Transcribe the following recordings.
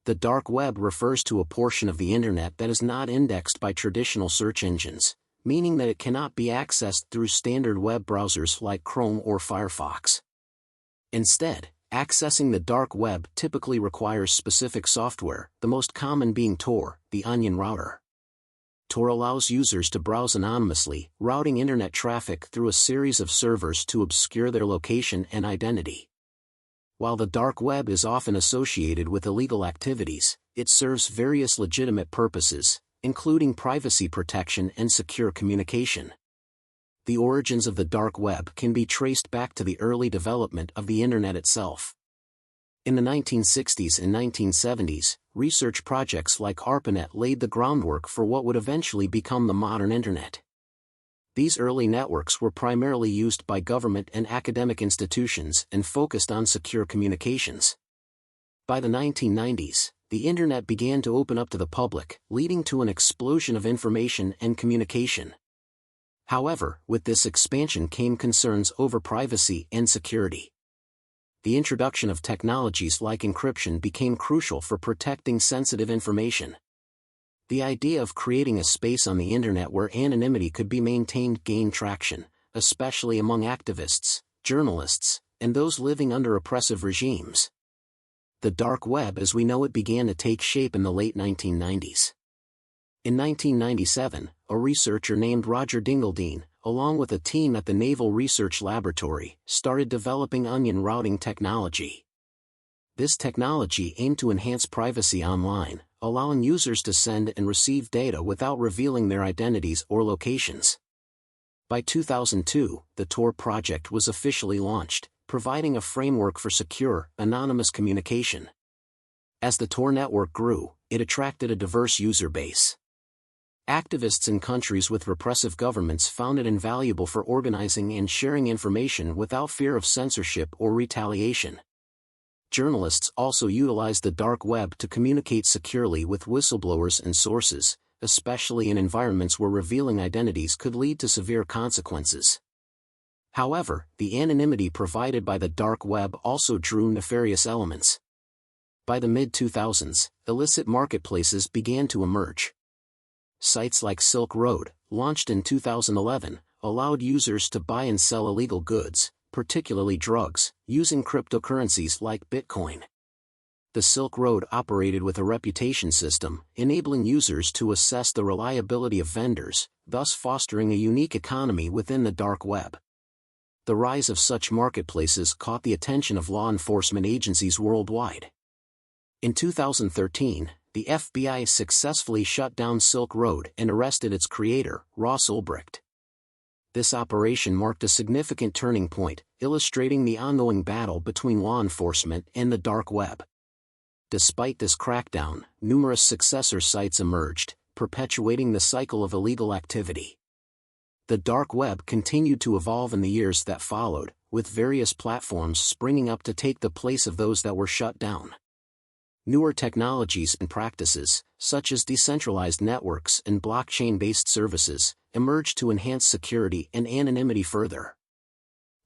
The dark web refers to a portion of the internet that is not indexed by traditional search engines, meaning that it cannot be accessed through standard web browsers like Chrome or Firefox. Instead, accessing the dark web typically requires specific software, the most common being Tor, the onion router. Tor allows users to browse anonymously, routing internet traffic through a series of servers to obscure their location and identity. While the dark web is often associated with illegal activities, it serves various legitimate purposes, including privacy protection and secure communication. The origins of the dark web can be traced back to the early development of the internet itself. In the 1960s and 1970s, research projects like ARPANET laid the groundwork for what would eventually become the modern internet. These early networks were primarily used by government and academic institutions and focused on secure communications. By the 1990s, the internet began to open up to the public, leading to an explosion of information and communication. However, with this expansion came concerns over privacy and security. The introduction of technologies like encryption became crucial for protecting sensitive information. The idea of creating a space on the internet where anonymity could be maintained gained traction, especially among activists, journalists, and those living under oppressive regimes. The dark web as we know it began to take shape in the late 1990s. In 1997, a researcher named Roger Dingledine, along with a team at the Naval Research Laboratory, started developing onion routing technology. This technology aimed to enhance privacy online, allowing users to send and receive data without revealing their identities or locations. By 2002, the Tor project was officially launched, providing a framework for secure, anonymous communication. As the Tor network grew, it attracted a diverse user base. Activists in countries with repressive governments found it invaluable for organizing and sharing information without fear of censorship or retaliation. Journalists also utilized the dark web to communicate securely with whistleblowers and sources, especially in environments where revealing identities could lead to severe consequences. However, the anonymity provided by the dark web also drew nefarious elements. By the mid-2000s, illicit marketplaces began to emerge. Sites like Silk Road, launched in 2011, allowed users to buy and sell illegal goods, particularly drugs, using cryptocurrencies like Bitcoin. The Silk Road operated with a reputation system, enabling users to assess the reliability of vendors, thus fostering a unique economy within the dark web. The rise of such marketplaces caught the attention of law enforcement agencies worldwide. In 2013, the FBI successfully shut down Silk Road and arrested its creator, Ross Ulbricht. This operation marked a significant turning point, illustrating the ongoing battle between law enforcement and the dark web. Despite this crackdown, numerous successor sites emerged, perpetuating the cycle of illegal activity. The dark web continued to evolve in the years that followed, with various platforms springing up to take the place of those that were shut down. Newer technologies and practices, such as decentralized networks and blockchain-based services, emerged to enhance security and anonymity further.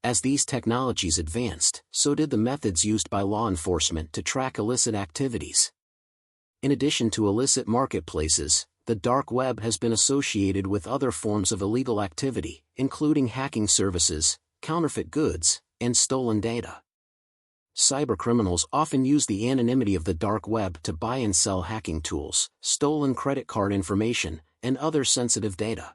As these technologies advanced, so did the methods used by law enforcement to track illicit activities. In addition to illicit marketplaces, the dark web has been associated with other forms of illegal activity, including hacking services, counterfeit goods, and stolen data. Cybercriminals often use the anonymity of the dark web to buy and sell hacking tools, stolen credit card information, and other sensitive data.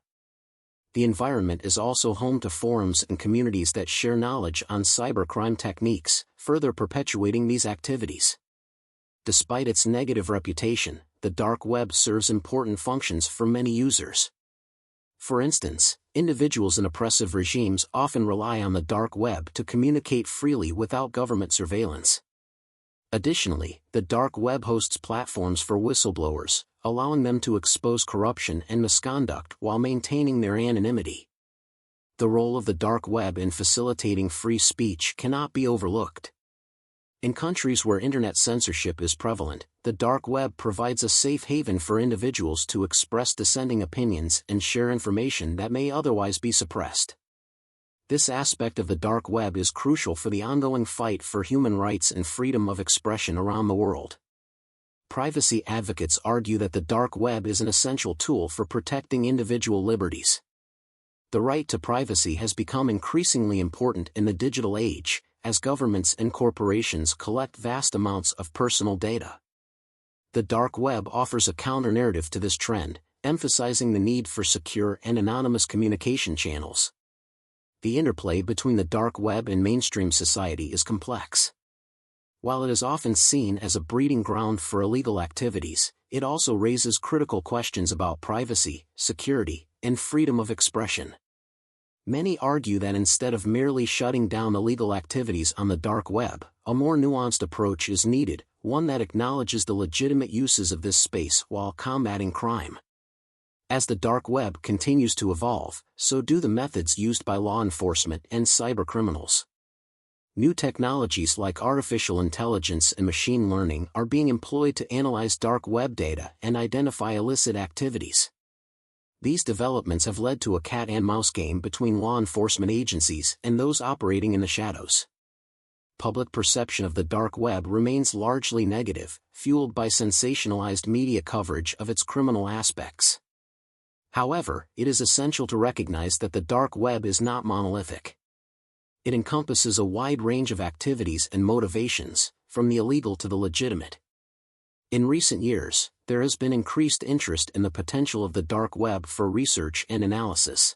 The environment is also home to forums and communities that share knowledge on cybercrime techniques, further perpetuating these activities. Despite its negative reputation, the dark web serves important functions for many users. For instance, individuals in oppressive regimes often rely on the dark web to communicate freely without government surveillance. Additionally, the dark web hosts platforms for whistleblowers, allowing them to expose corruption and misconduct while maintaining their anonymity. The role of the dark web in facilitating free speech cannot be overlooked. In countries where internet censorship is prevalent, the dark web provides a safe haven for individuals to express dissenting opinions and share information that may otherwise be suppressed. This aspect of the dark web is crucial for the ongoing fight for human rights and freedom of expression around the world. privacy advocates argue that the dark web is an essential tool for protecting individual liberties. The right to privacy has become increasingly important in the digital age, as governments and corporations collect vast amounts of personal data. The dark web offers a counter-narrative to this trend, emphasizing the need for secure and anonymous communication channels. The interplay between the dark web and mainstream society is complex. While it is often seen as a breeding ground for illegal activities, it also raises critical questions about privacy, security, and freedom of expression. Many argue that instead of merely shutting down illegal activities on the dark web, a more nuanced approach is needed, one that acknowledges the legitimate uses of this space while combating crime. As the dark web continues to evolve, so do the methods used by law enforcement and cybercriminals. New technologies like artificial intelligence and machine learning are being employed to analyze dark web data and identify illicit activities. These developments have led to a cat-and-mouse game between law enforcement agencies and those operating in the shadows. Public perception of the dark web remains largely negative, fueled by sensationalized media coverage of its criminal aspects. However, it is essential to recognize that the dark web is not monolithic. It encompasses a wide range of activities and motivations, from the illegal to the legitimate. In recent years, there has been increased interest in the potential of the dark web for research and analysis.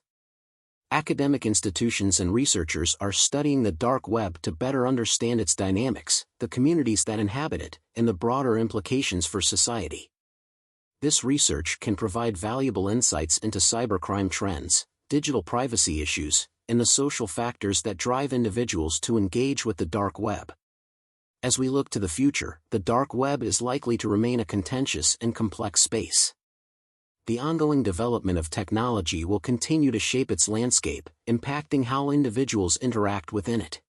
Academic institutions and researchers are studying the dark web to better understand its dynamics, the communities that inhabit it, and the broader implications for society. This research can provide valuable insights into cybercrime trends, digital privacy issues, and the social factors that drive individuals to engage with the dark web. As we look to the future, the dark web is likely to remain a contentious and complex space. The ongoing development of technology will continue to shape its landscape, impacting how individuals interact within it.